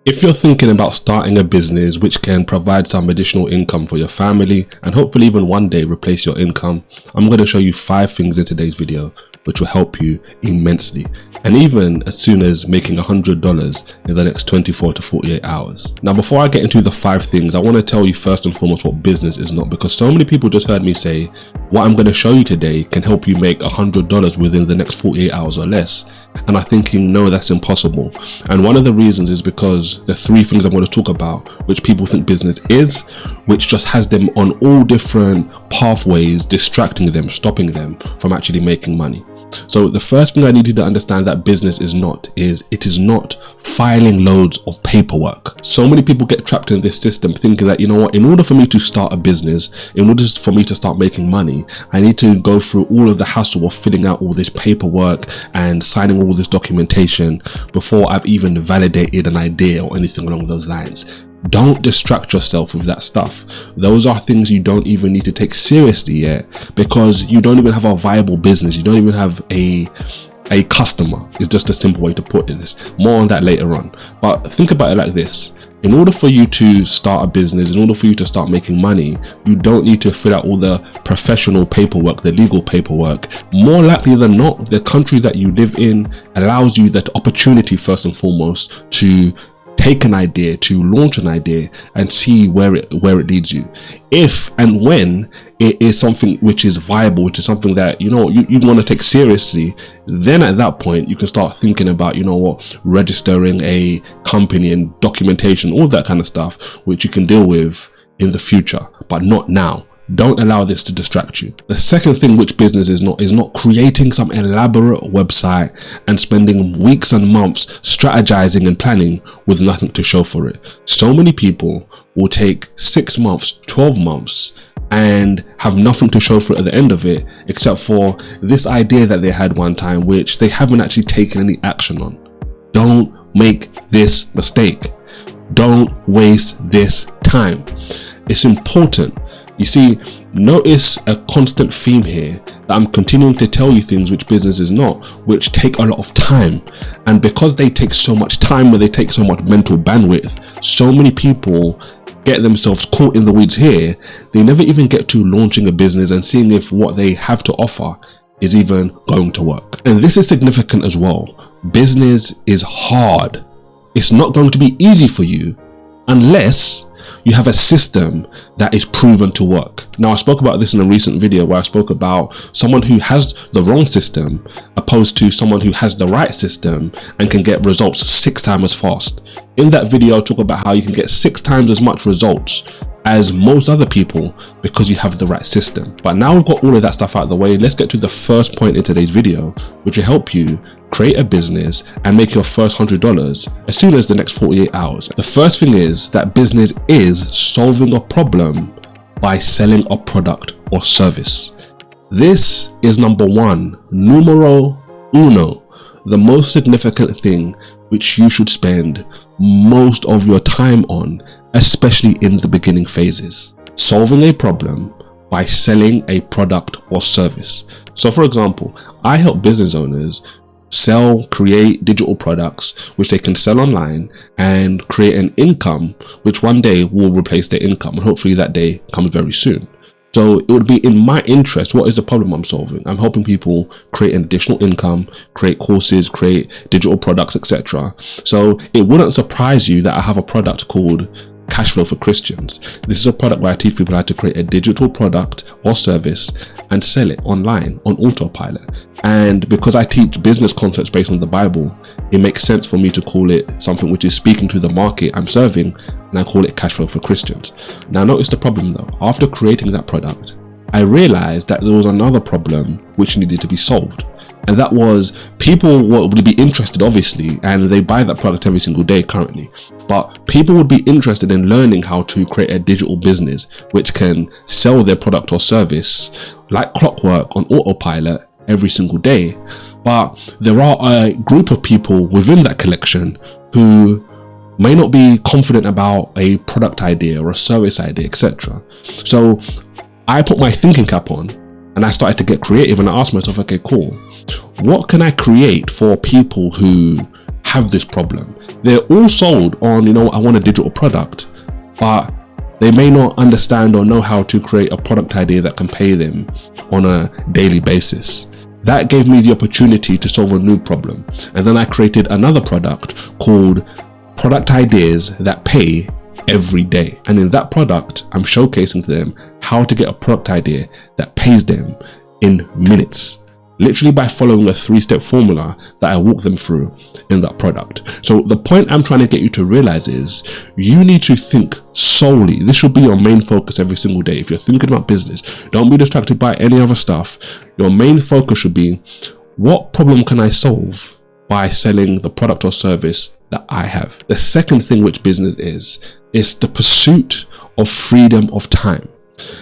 If you're thinking about starting a business which can provide some additional income for your family and hopefully even one day replace your income, I'm going to show you 5 things in today's video which will help you immensely, and even as soon as making $100 in the next 24 to 48 hours. Now, before I get into the 5 things, I want to tell you first and foremost what business is not, because so many people just heard me say what I'm going to show you today can help you make $100 within the next 48 hours or less, and I'm thinking, no, that's impossible. And one of the reasons is because the 3 things I'm going to talk about which people think business is, which just has them on all different pathways, distracting them, stopping them from actually making money. So the first thing I need you to understand that business is not is it is not filing loads of paperwork. So many people get trapped in this system thinking that, you know what, in order for me to start a business, in order for me to start making money, I need to go through all of the hassle of filling out all this paperwork and signing all this documentation before I've even validated an idea or anything along those lines. Don't distract yourself with that stuff. Those are things you don't even need to take seriously yet, because you don't even have a viable business. You don't even have a customer. It's just a simple way to put this. More on that later on. But think about it like this. In order for you to start a business, in order for you to start making money, you don't need to fill out all the professional paperwork, the legal paperwork. More likely than not, the country that you live in allows you that opportunity, first and foremost, to take an idea, to launch an idea and see where it leads you. If and when it is something which is viable, which is something that you want to take seriously, then at that point you can start thinking about, registering a company and documentation, all that kind of stuff, which you can deal with in the future, but not now. Don't allow this to distract you. The second thing which business is not creating some elaborate website and spending weeks and months strategizing and planning with nothing to show for it. So many people will take 6 months, 12 months and have nothing to show for it at the end of it, except for this idea that they had one time, which they haven't actually taken any action on. Don't make this mistake. Don't waste this time. It's important. You see, notice a constant theme here that I'm continuing to tell you things which business is not, which take a lot of time. And because they take so much time, where they take so much mental bandwidth, so many people get themselves caught in the weeds here. They never even get to launching a business and seeing if what they have to offer is even going to work. And this is significant as well. Business is hard. It's not going to be easy for you unless you have a system that is proven to work. Now, I spoke about this in a recent video where I spoke about someone who has the wrong system opposed to someone who has the right system and can get results 6 times as fast. In that video, I talk about how you can get 6 times as much results as most other people because you have the right system. But now we've got all of that stuff out of the way, let's get to the first point in today's video, which will help you create a business and make your first $100 as soon as the next 48 hours. The first thing is that business is solving a problem by selling a product or service. This is number 1, numero uno, the most significant thing which you should spend most of your time on, especially in the beginning phases. Solving a problem by selling a product or service. So for example, I help business owners create digital products which they can sell online and create an income which one day will replace their income, and hopefully that day comes very soon. So it would be in my interest. What is the problem I'm solving? I'm helping people create an additional income, create courses, create digital products, etc. So it wouldn't surprise you that I have a product called Cash Flow for Christians. This is a product where I teach people how to create a digital product or service and sell it online on autopilot. And because I teach business concepts based on the Bible, it makes sense for me to call it something which is speaking to the market I'm serving, and I call it Cash Flow for Christians. Now notice the problem though. After creating that product, I realized that there was another problem which needed to be solved. And that was, people would be interested, obviously, and they buy that product every single day currently, but people would be interested in learning how to create a digital business which can sell their product or service like clockwork on autopilot every single day. But there are a group of people within that collection who may not be confident about a product idea or a service idea, etc. So I put my thinking cap on and I started to get creative, and I asked myself, okay, cool, what can I create for people who have this problem. They're all sold on, I want a digital product, but they may not understand or know how to create a product idea that can pay them on a daily basis. That gave me the opportunity to solve a new problem. And then I created another product called Product Ideas That Pay Every Day. And in that product, I'm showcasing to them how to get a product idea that pays them in minutes, literally by following a 3-step formula that I walk them through in that product. So the point I'm trying to get you to realize is you need to think solely. This should be your main focus every single day. If you're thinking about business, don't be distracted by any other stuff. Your main focus should be, what problem can I solve by selling the product or service that I have? The second thing which business is the pursuit of freedom of time.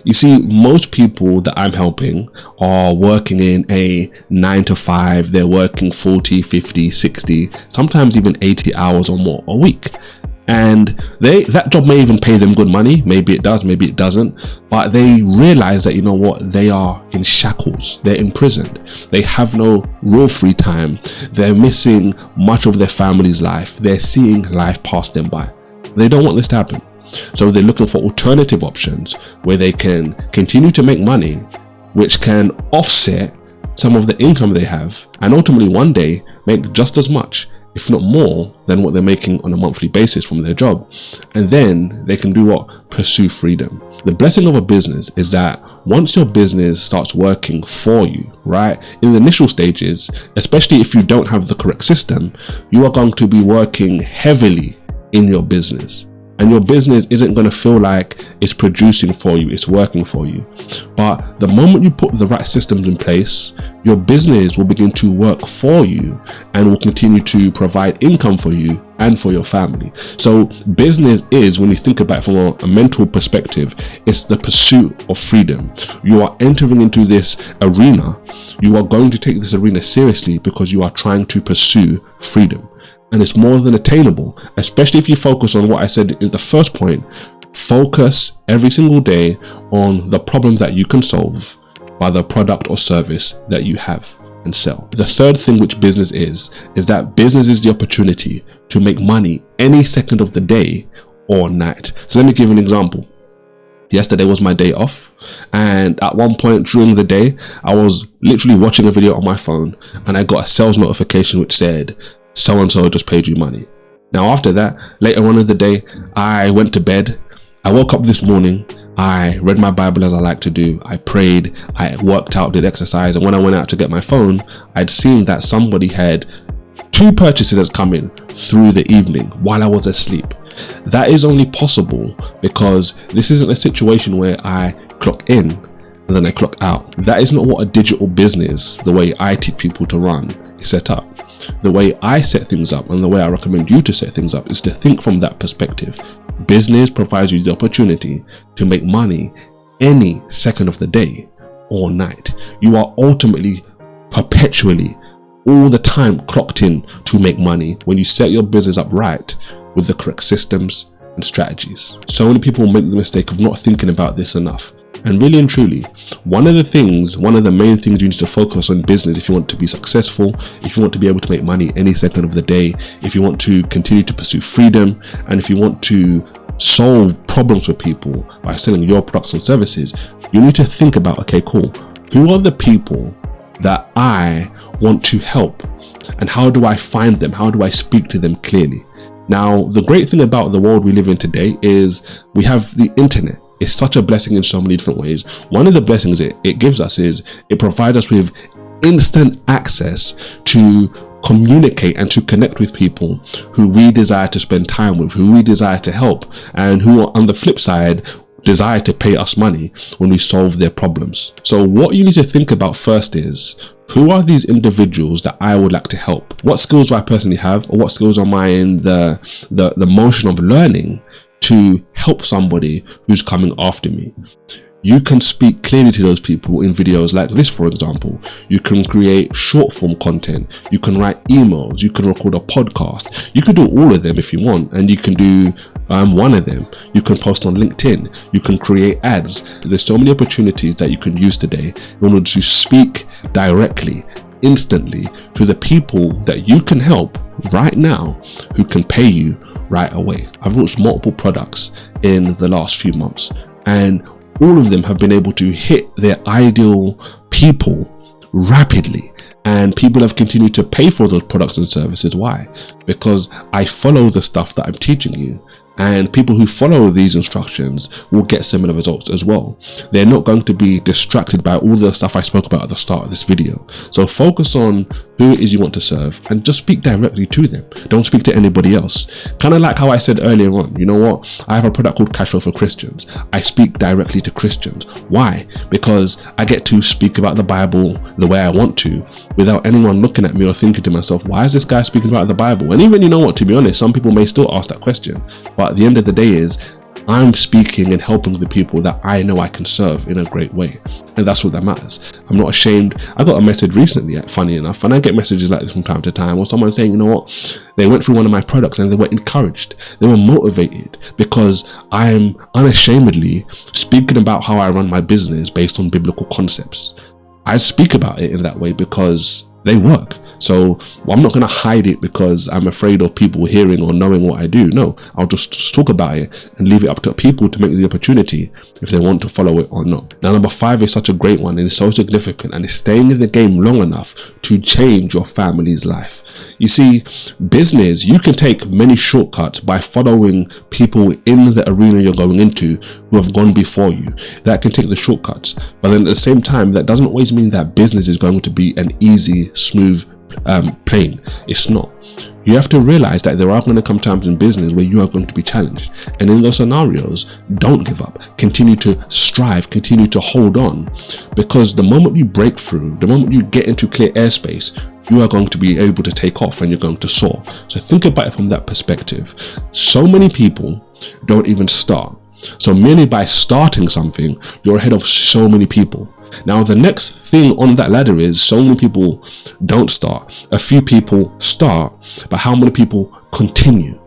You see, most people that I'm helping are working in a 9 to 5. They're working 40, 50, 60, sometimes even 80 hours or more a week. And that job may even pay them good money. Maybe it does, maybe it doesn't. But they realize that, they are in shackles. They're imprisoned. They have no real free time. They're missing much of their family's life. They're seeing life pass them by. They don't want this to happen. So they're looking for alternative options where they can continue to make money, which can offset some of the income they have, and ultimately one day make just as much, if not more, than what they're making on a monthly basis from their job. And then they can do what? Pursue freedom. The blessing of a business is that once your business starts working for you, right, in the initial stages, especially if you don't have the correct system, you are going to be working heavily in your business. And your business isn't going to feel like it's producing for you, it's working for you. But the moment you put the right systems in place, your business will begin to work for you and will continue to provide income for you and for your family. So business is, when you think about it from a mental perspective, it's the pursuit of freedom. You are entering into this arena. You are going to take this arena seriously because you are trying to pursue freedom. And it's more than attainable, especially if you focus on what I said in the first point. Focus every single day on the problems that you can solve by the product or service that you have and sell. The third thing which business is that business is the opportunity to make money any second of the day or night. So let me give an example. Yesterday was my day off, and at one point during the day, I was literally watching a video on my phone and I got a sales notification which said, so-and-so just paid you money. Now after that, later on in the day, I went to bed. I woke up this morning. I read my Bible as I like to do. I prayed, I worked out, did exercise. And when I went out to get my phone, I'd seen that somebody had 2 purchases come in through the evening while I was asleep. That is only possible because this isn't a situation where I clock in and then I clock out. That is not what a digital business, the way I teach people to run, is set up. The way I set things up and the way I recommend you to set things up is to think from that perspective. Business provides you the opportunity to make money any second of the day or night. You are ultimately, perpetually, all the time clocked in to make money when you set your business up right with the correct systems and strategies. So many people make the mistake of not thinking about this enough. And really and truly, one of the main things you need to focus on business if you want to be successful, if you want to be able to make money any second of the day, if you want to continue to pursue freedom, and if you want to solve problems for people by selling your products and services, you need to think about, okay, cool, who are the people that I want to help? And how do I find them? How do I speak to them clearly? Now, the great thing about the world we live in today is we have the internet. It's such a blessing in so many different ways. One of the blessings it gives us is it provides us with instant access to communicate and to connect with people who we desire to spend time with, who we desire to help, and who on the flip side desire to pay us money when we solve their problems. So what you need to think about first is, who are these individuals that I would like to help? What skills do I personally have, or what skills am I in the motion of learning to help somebody who's coming after me? You can speak clearly to those people in videos like this, for example. You can create short form content. You can write emails. You can record a podcast. You can do all of them if you want, and you can do one of them. You can post on LinkedIn. You can create ads. There's so many opportunities that you can use today in order to speak directly, instantly to the people that you can help right now who can pay you right away. I've launched multiple products in the last few months, and all of them have been able to hit their ideal people rapidly, and people have continued to pay for those products and services. Why? Because I follow the stuff that I'm teaching you, and people who follow these instructions will get similar results as well. They're not going to be distracted by all the stuff I spoke about at the start of this video. So focus on who it is you want to serve and just speak directly to them. Don't speak to anybody else. Kind of like how I said earlier on, you know what? I have a product called Cash Flow for Christians. I speak directly to Christians. Why? Because I get to speak about the Bible the way I want to without anyone looking at me or thinking to myself, why is this guy speaking about the Bible? And even, you know what, to be honest, some people may still ask that question. But at the end of the day is, I'm speaking and helping the people that I know I can serve in a great way. And that's what that matters. I'm not ashamed. I got a message recently, funny enough, and I get messages like this from time to time, or someone saying, you know what, they went through one of my products and they were encouraged. They were motivated because I am unashamedly speaking about how I run my business based on biblical concepts. I speak about it in that way because they work. So I'm not going to hide it because I'm afraid of people hearing or knowing what I do. No, I'll just talk about it and leave it up to people to make the opportunity if they want to follow it or not. Now, number 5 is such a great one, and it's so significant, and it's staying in the game long enough to change your family's life. You see, business, you can take many shortcuts by following people in the arena you're going into who have gone before you. That can take the shortcuts, but then at the same time, that doesn't always mean that business is going to be an easy, smooth plane. It's not. You have to realize that there are going to come times in business where you are going to be challenged, and in those scenarios, don't give up. Continue to strive, continue to hold on, because the moment you break through, the moment you get into clear airspace, you are going to be able to take off and you're going to soar. So think about it from that perspective. So many people don't even start. So merely by starting something, you're ahead of so many people. Now, the next thing on that ladder is so many people don't start. A few people start, but how many people continue?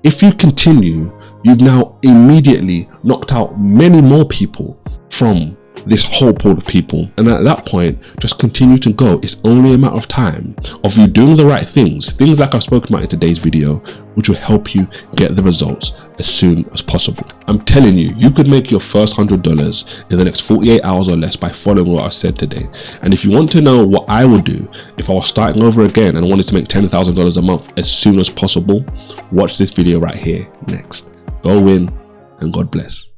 If you continue, you've now immediately knocked out many more people from this whole pool of people, and at that point, just continue to go. It's only a matter of time of you doing the right things like I've spoken about in today's video, which will help you get the results as soon as possible. I'm telling you, you could make your first $100 in the next 48 hours or less by following what I said today. And if you want to know what I would do if I was starting over again and wanted to make $10,000 a month as soon as possible, watch this video right here next. Go in, and God bless.